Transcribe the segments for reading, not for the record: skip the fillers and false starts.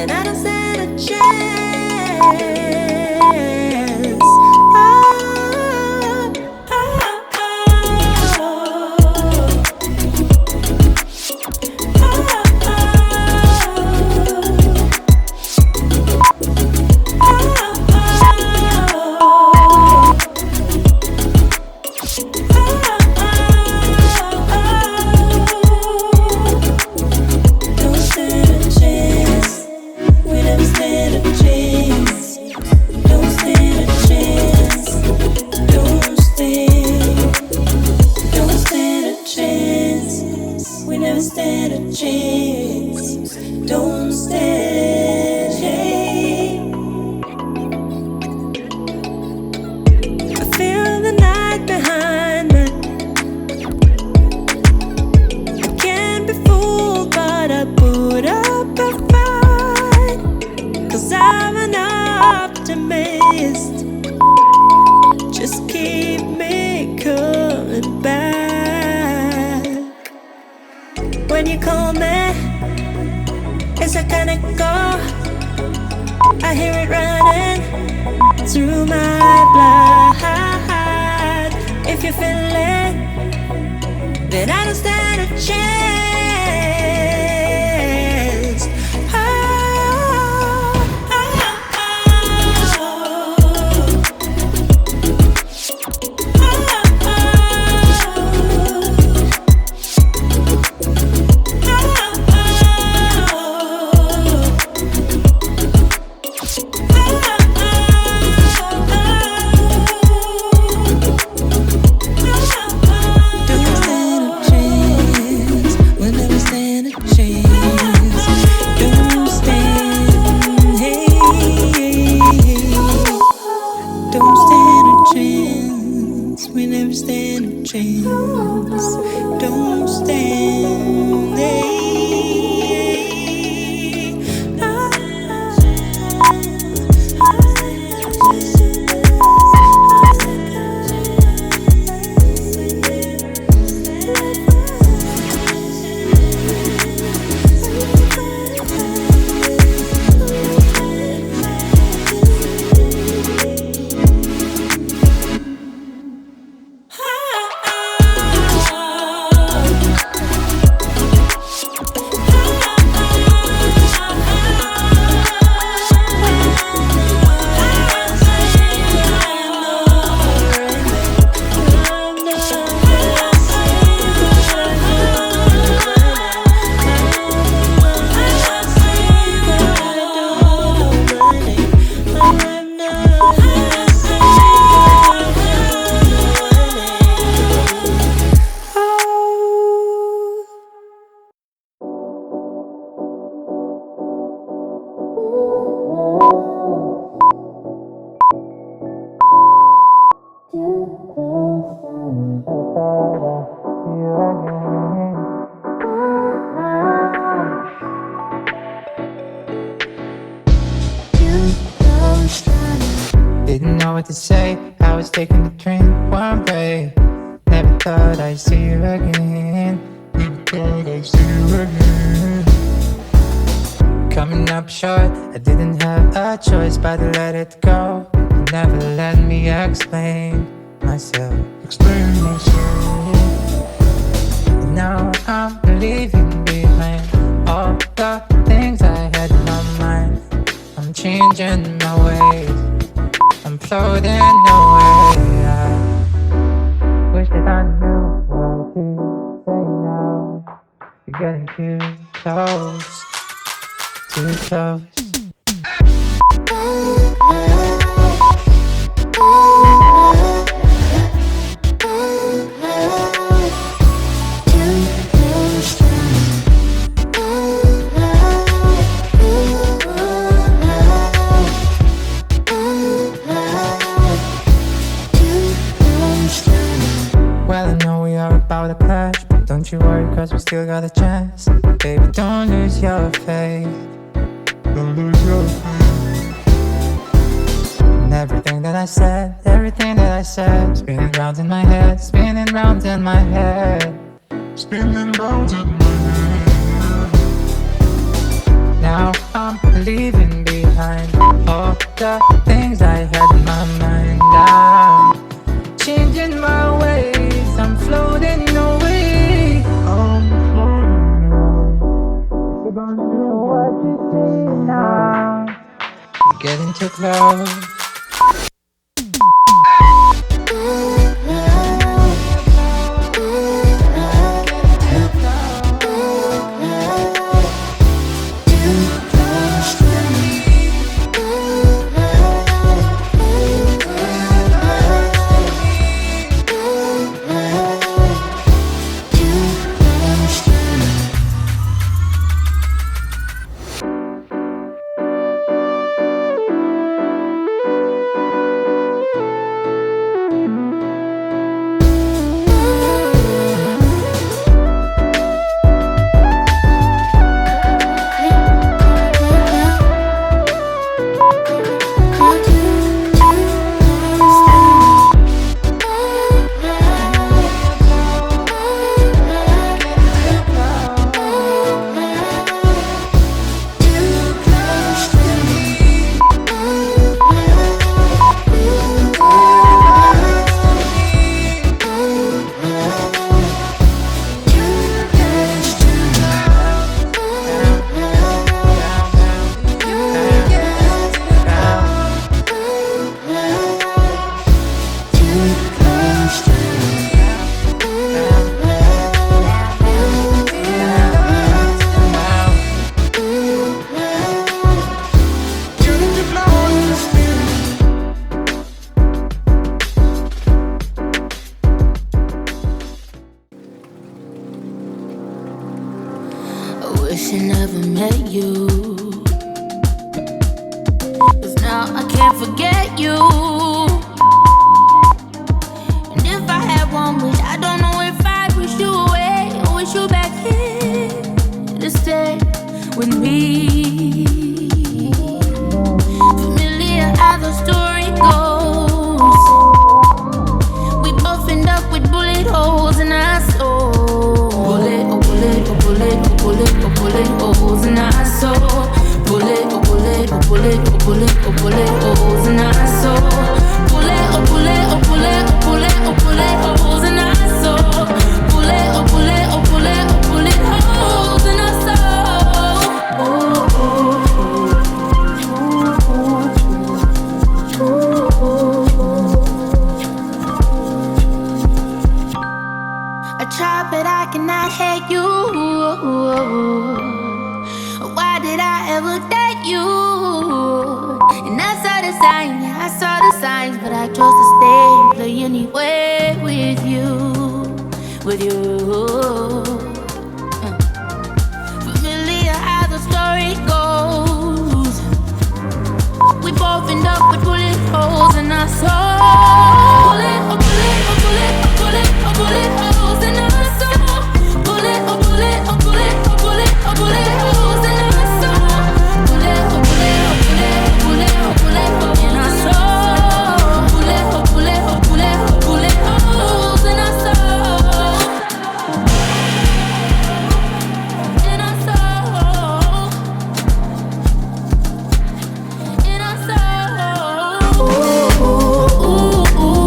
then I don't stand a chance. When you call me, it's a kind of go. I hear it running through my blood. If you feel it, then I don't stand a chance. Didn't know what to say, I was taking the train one way. Never thought I'd see you again. Never thought I'd see you again. Coming up short, I didn't have a choice but to let it go. You never let me explain myself. Explain myself. And now I'm leaving behind all the things I had in my mind. I'm changing my ways, I'm floating away. I wish that I knew what to say now. You're getting too close, too close. About a clash, but don't you worry, cause we still got a chance. Baby, don't lose your faith. Don't lose your faith. And everything that I said, spinning round in my head, spinning round in my head, spinning round in my head. Now I'm leaving behind all the things I had in my mind. I'm changing my ways, I'm floating away. I'm floating away. What you say now? You're getting too close. Wish I never met you, 'cause now I can't forget you. And if I had one wish, I don't know if I'd wish you away or wish you back here to stay with me. Familiar how the story goes, we both end up with bullet holes in our soul. Bullet, oh bullet, oh bullet, oh bullet, oh bullet holes in our soul. Bullet, oh bullet, oh bullet, oh bullet, oh bullet holes in our soul. Bullet, oh bullet, oh bullet, oh bullet, oh bullet holes in our soul. Bullet, oh bullet, oh bullet, oh bullet holes in our soul. I try, but I cannot hate you. Why did I ever date you? And I saw the signs, yeah, I saw the signs, but I chose to stay and play anyway with you, with you. Familiar how the story goes, we both end up with bullet holes in our soul. Bullet, oh bullet, oh bullet, oh bullet, oh bullet holes in our soul. Bullet, oh bullet, oh bullet, oh bullet, oh bullet holes in our soul. Bullet, oh bullet, oh bullet, oh bullet, oh bullet holes in our soul. Bullet, oh bullet, oh bullet, oh bullet holes in our soul. In our soul. In our soul. Ooh, ooh, ooh.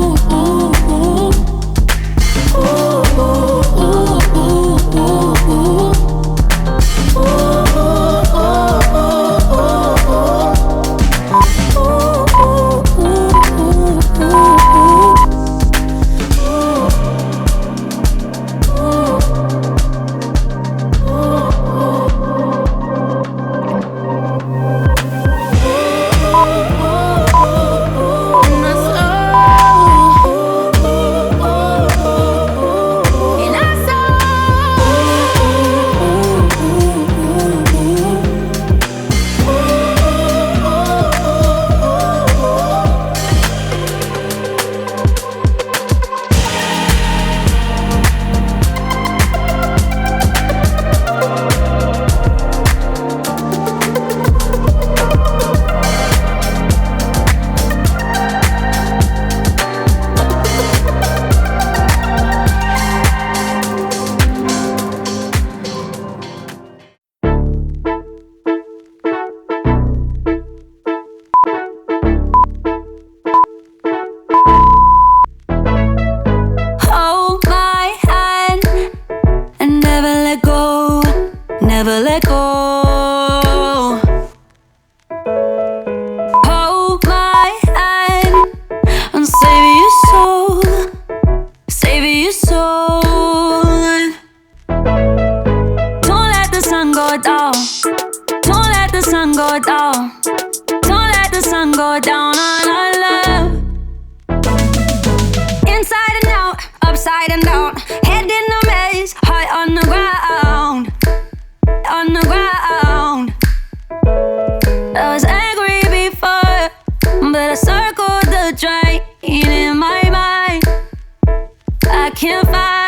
can't fight.